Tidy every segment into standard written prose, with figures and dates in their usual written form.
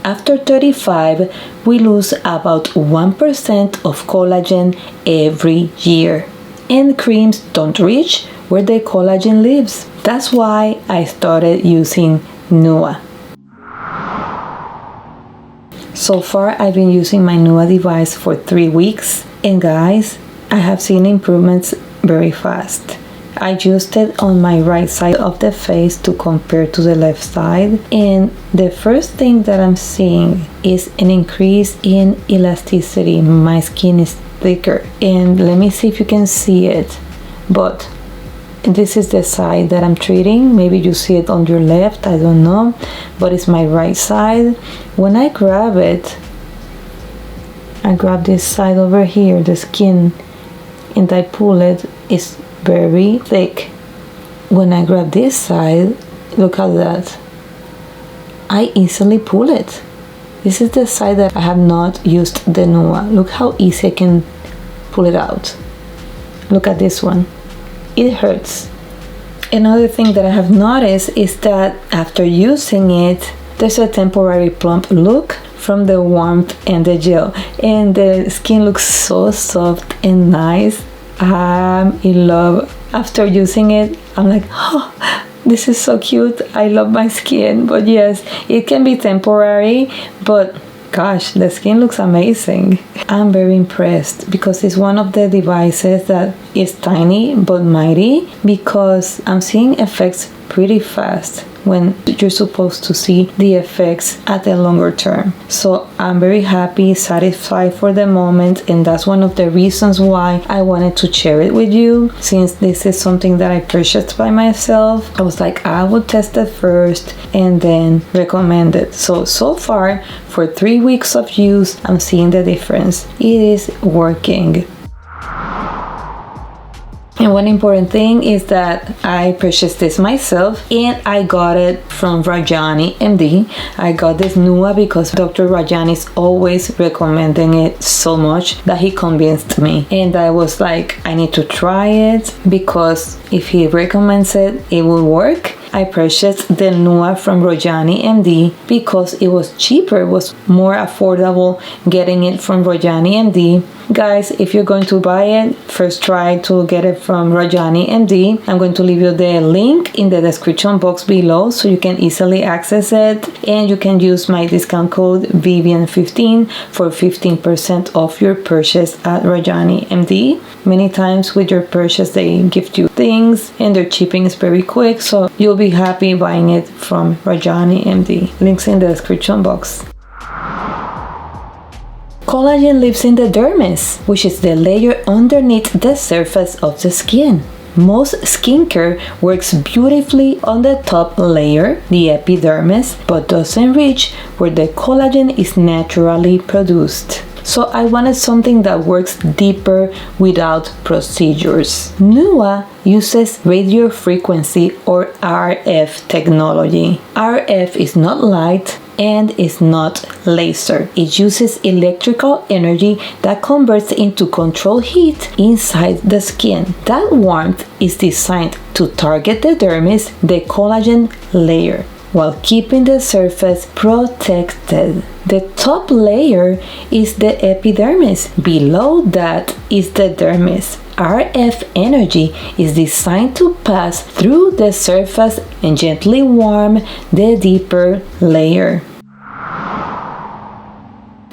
after 35, we lose about 1% of collagen every year. And creams don't reach where the collagen lives. That's why I started using NEWA. So far, I've been using my NEWA device for 3 weeks, and guys, I have seen improvements very fast. I used it on my right side of the face to compare to the left side, and the first thing that I'm seeing is an increase in elasticity. My skin is thicker, and let me see if you can see it, but this is the side that I'm treating. Maybe you see it on your left, I don't know, but it's my right side. When I grab it, I grab this side over here, the skin, and I pull it, it's very thick. When I grab this side, look at that, I easily pull it. This is the side that I have not used the NEWA. Look how easy I can pull it out. Look at this one. It hurts. Another thing that I have noticed is that after using it, there's a temporary plump look from the warmth and the gel, and the skin looks so soft and nice. I'm in love. After using it, I'm like, oh, this is so cute. I love my skin. But yes, it can be temporary, but gosh, the skin looks amazing. I'm very impressed because it's one of the devices that is tiny but mighty, because I'm seeing effects pretty fast when you're supposed to see the effects at the longer term. So I'm very happy, satisfied for the moment, and that's one of the reasons why I wanted to share it with you. Since this is something that I purchased by myself, I was like, I will test it first and then recommend it. So far, for 3 weeks of use, I'm seeing the difference. It is working. And one important thing is that I purchased this myself, and I got it from RajaniMD. I got this NEWA because Dr. Rajani is always recommending it so much that he convinced me. And I was like, I need to try it because if he recommends it, it will work. I purchased the NEWA from RajaniMD because it was cheaper, it was more affordable getting it from RajaniMD. Guys, if you're going to buy it, first try to get it from RajaniMD. I'm going to leave you the link in the description box below so you can easily access it, and you can use my discount code Vivian15 for 15% off your purchase at RajaniMD. Many times with your purchase they gift you things, and their shipping is very quick, so you'll be happy buying it from RajaniMD. Links in the description box. Collagen lives in the dermis, which is the layer underneath the surface of the skin. Most skincare works beautifully on the top layer, the epidermis, but doesn't reach where the collagen is naturally produced. So I wanted something that works deeper without procedures. NEWA uses radiofrequency or RF technology. RF is not light and is not laser. It uses electrical energy that converts into controlled heat inside the skin. That warmth is designed to target the dermis, the collagen layer, while keeping the surface protected. The top layer is the epidermis. Below that is the dermis. RF energy is designed to pass through the surface and gently warm the deeper layer.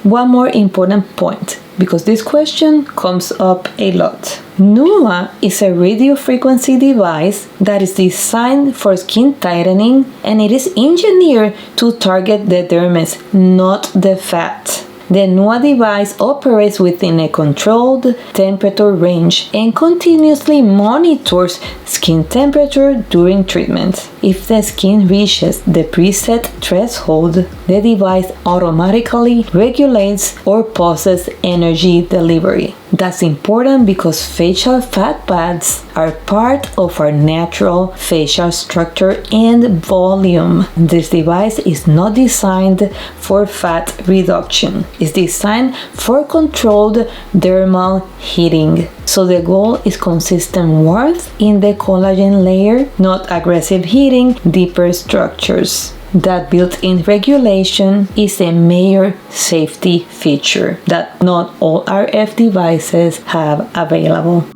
One more important point, because this question comes up a lot. NEWA is a radiofrequency device that is designed for skin tightening, and it is engineered to target the dermis, not the fat. The NEWA device operates within a controlled temperature range and continuously monitors skin temperature during treatment. If the skin reaches the preset threshold, the device automatically regulates or pauses energy delivery. That's important because facial fat pads are part of our natural facial structure and volume. This device is not designed for fat reduction. It's designed for controlled dermal heating. So the goal is consistent warmth in the collagen layer, not aggressive heating deeper structures. that built-in regulation is a major safety feature that not all RF devices have available.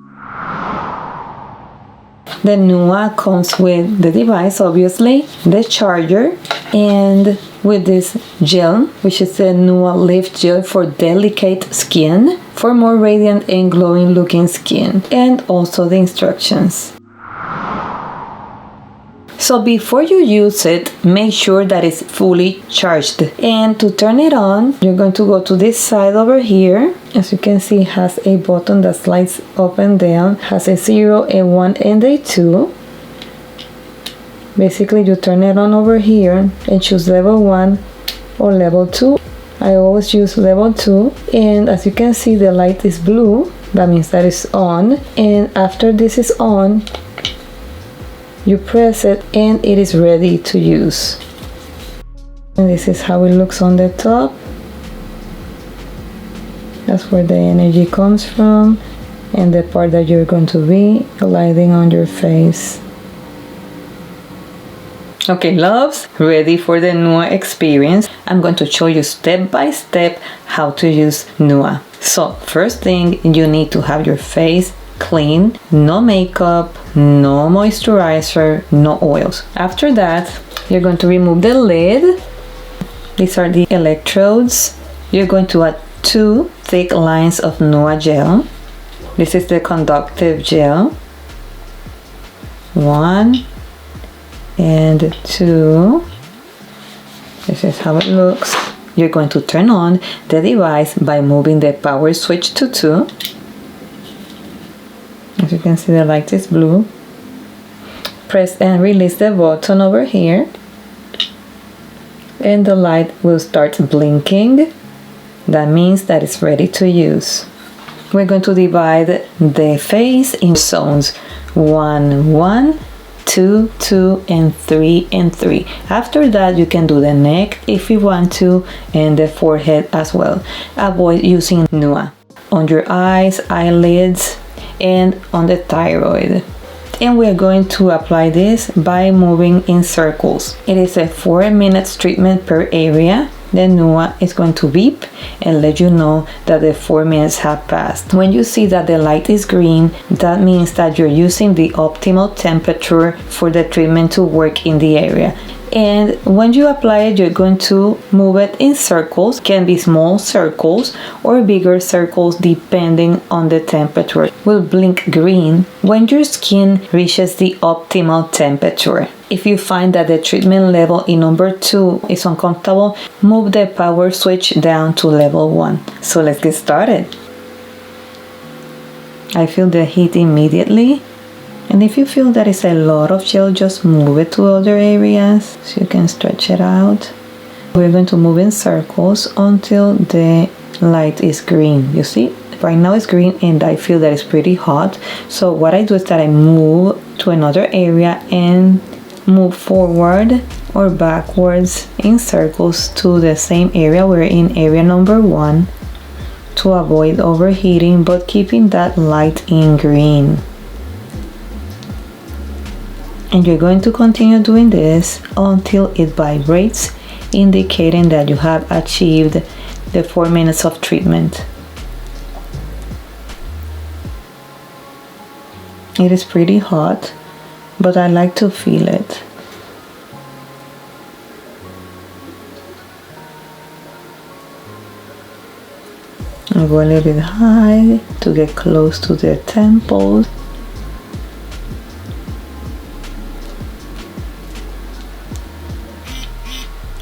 The NEWA comes with the device, obviously, the charger, and with this gel, which is the NEWA Lift Gel for delicate skin, for more radiant and glowing looking skin, and also the instructions. So before you use it, make sure that it's fully charged. And to turn it on, you're going to go to this side over here. As you can see, it has a button that slides up and down, has a 0, a 1, and a 2. Basically, you turn it on over here and choose level 1 or level 2. I always use level 2. And as you can see, the light is blue. That means that it's on. And after this is on, you press it and it is ready to use. And this is how it looks on the top. That's where the energy comes from, and the part that you're going to be gliding on your face. Okay, loves, ready for the NEWA experience. I'm going to show you step by step how to use NEWA. So first thing, you need to have your face clean, no makeup, no moisturizer, no oils. After that, you're going to remove the lid. These are the electrodes. You're going to add 2 thick lines of NEWA gel. This is the conductive gel. 1 and 2. This is how it looks. You're going to turn on the device by moving the power switch to 2. As you can see, the light is blue. Press and release the button over here, and the light will start blinking. That means that it's ready to use. We're going to divide the face in zones 1, 1, 2, 2, and 3, and 3. After that, you can do the neck if you want to, and the forehead as well. Avoid using NEWA on your eyes, eyelids, and on the thyroid. And we're going to apply this by moving in circles. It is a 4 minutes treatment per area. The NEWA is going to beep and let you know that the 4 minutes have passed. When you see that the light is green, that means that you're using the optimal temperature for the treatment to work in the area. And when you apply it, you're going to move it in circles. Can be small circles or bigger circles depending on the temperature. It will blink green when your skin reaches the optimal temperature. If you find that the treatment level in number 2 is uncomfortable, move the power switch down to level 1. So let's get started. I feel the heat immediately. And if you feel that it's a lot of gel, just move it to other areas so you can stretch it out. We're going to move in circles until the light is green. You see, right now it's green and I feel that it's pretty hot. So what I do is that I move to another area and move forward or backwards in circles to the same area. We're in area number 1 to avoid overheating, but keeping that light in green. And you're going to continue doing this until it vibrates, indicating that you have achieved the 4 minutes of treatment. It is pretty hot, but I like to feel it. I'll go a little bit high to get close to the temples.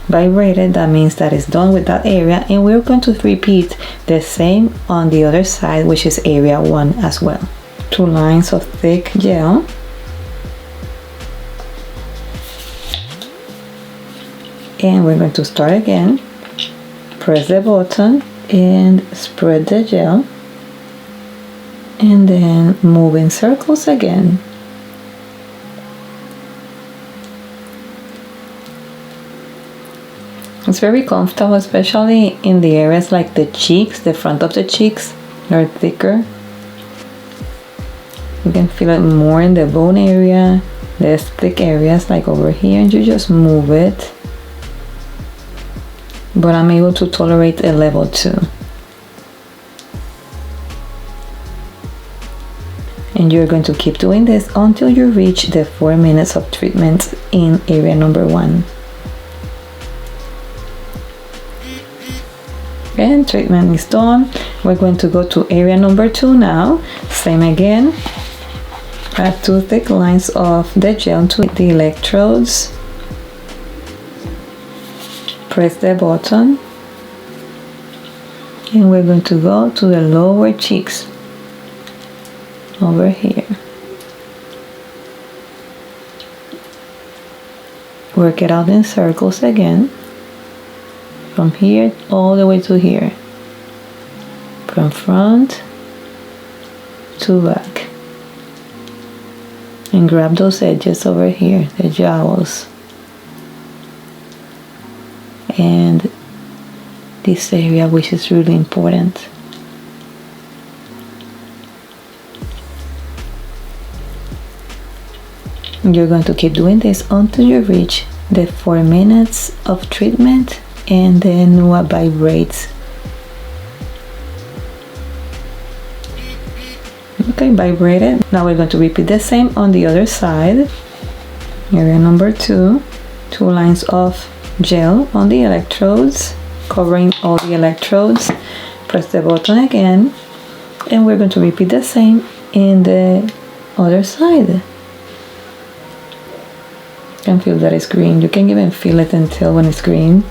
Vibrated, that means that it's done with that area, and we're going to repeat the same on the other side, which is area 1 as well. 2 lines of thick gel. And we're going to start again. Press the button and spread the gel, and then move in circles again. It's very comfortable, especially in the areas like the cheeks, the front of the cheeks are thicker. You can feel it more in the bone area. There's thick areas like over here, and you just move it but I'm able to tolerate a level 2. And you're going to keep doing this until you reach the 4 minutes of treatment in area number 1. And treatment is done. We're going to go to area number 2 now. Same again. Add 2 thick lines of the gel to the electrodes. Press the button. And we're going to go to the lower cheeks. Over here. Work it out in circles again. From here all the way to here. From front to back. And grab those edges over here, the jowls. And this area, which is really important. You're going to keep doing this until you reach the 4 minutes of treatment and the NEWA vibrates. Okay, vibrated. Now we're going to repeat the same on the other side. Area number 2. 2 lines of gel on the electrodes, covering all the electrodes. Press the button again, and we're going to repeat the same in the other side. You can feel that it's green. You can even feel it and tell when it's green.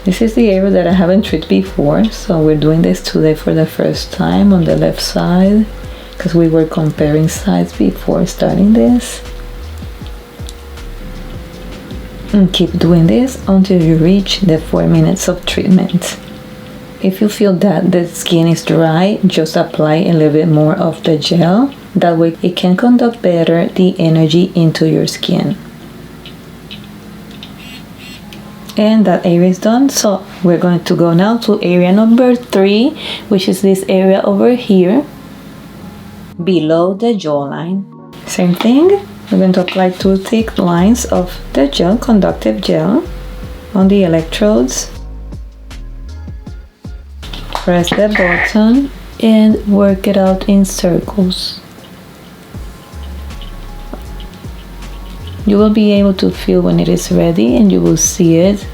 This is the area that I haven't treated before, so we're doing this today for the first time on the left side, because we were comparing sides before starting this. And keep doing this until you reach the 4 minutes of treatment. If you feel that the skin is dry, just apply a little bit more of the gel. That way it can conduct better the energy into your skin. And that area is done, so we're going to go now to area number 3, which is this area over here below the jawline. Same thing, we're going to apply 2 thick lines of the gel, conductive gel, on the electrodes. Press the button and work it out in circles. You will be able to feel when it is ready, and you will see it.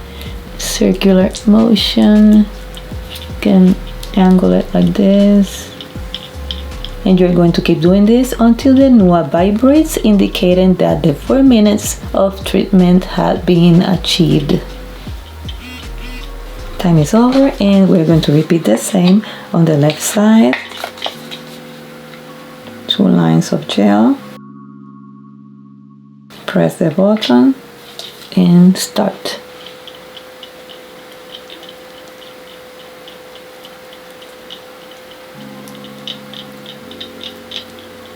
Circular motion. You can angle it like this. And you're going to keep doing this until the NEWA vibrates, indicating that the 4 minutes of treatment had been achieved. Time is over, and we're going to repeat the same on the left side. 2 lines of gel. Press the button and start.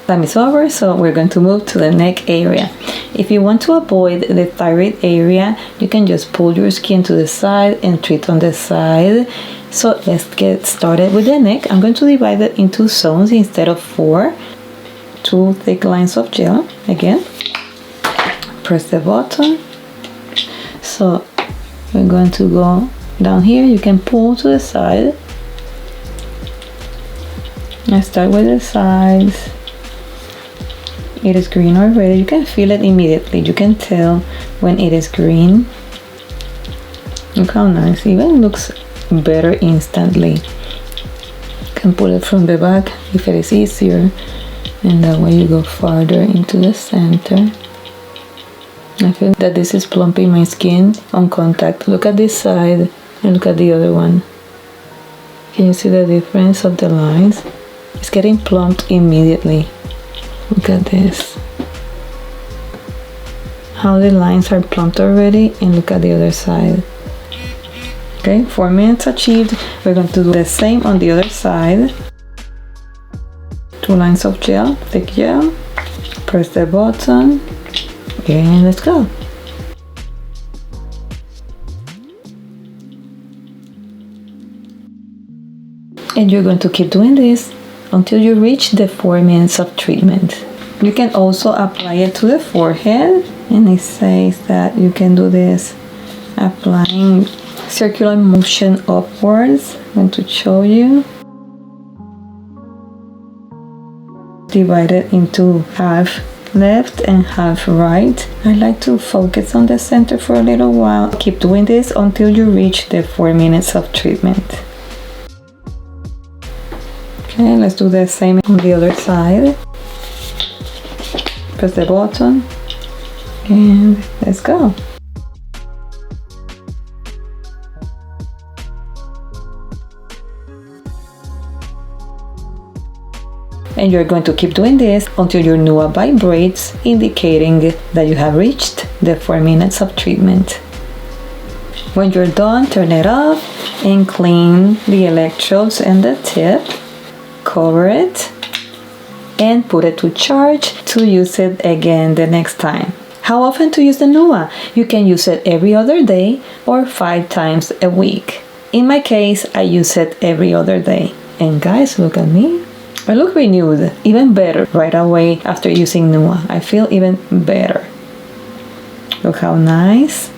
Time is over, so we're going to move to the neck area. If you want to avoid the thyroid area, you can just pull your skin to the side and treat on the side. So let's get started with the neck. I'm going to divide it into zones instead of 4. 2 thick lines of gel again. Press the button. So we're going to go down here. You can pull to the side. I start with the sides. It is green already. You can feel it immediately. You can tell when it is green. Look how nice. Even looks better instantly. You can pull it from the back if it is easier, and that way you go farther into the center. I feel that this is plumping my skin on contact. Look at this side and look at the other one. Can you see the difference of the lines? It's getting plumped immediately. Look at this. How the lines are plumped already, and look at the other side. Okay, 4 minutes achieved. We're going to do the same on the other side. 2 lines of gel, thick gel. Press the button. And let's go. And you're going to keep doing this until you reach the 4 minutes of treatment. You can also apply it to the forehead, and it says that you can do this applying circular motion upwards. I'm going to show you. Divide it into half left and half right. I like to focus on the center for a little while. Keep doing this until you reach the 4 minutes of treatment. Okay, let's do the same on the other side. Press the button and let's go. And you're going to keep doing this until your NEWA vibrates, indicating that you have reached the 4 minutes of treatment. When you're done, turn it off and clean the electrodes and the tip. Cover it and put it to charge to use it again the next time. How often to use the NEWA? You can use it every other day or 5 times a week. In my case, I use it every other day. And guys, look at me. I look renewed, even better right away after using NEWA. I feel even better. Look how nice.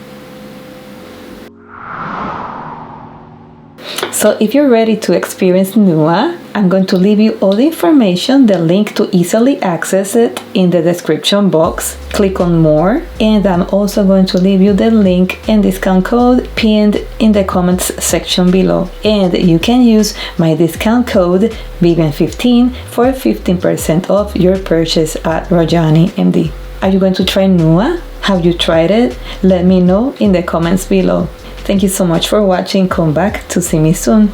So if you're ready to experience NEWA, I'm going to leave you all the information, the link to easily access it in the description box. Click on more, and I'm also going to leave you the link and discount code pinned in the comments section below. And you can use my discount code Vivian15 for 15% off your purchase at RajaniMD. Are you going to try NEWA? Have you tried it? Let me know in the comments below. Thank you so much for watching. Come back to see me soon.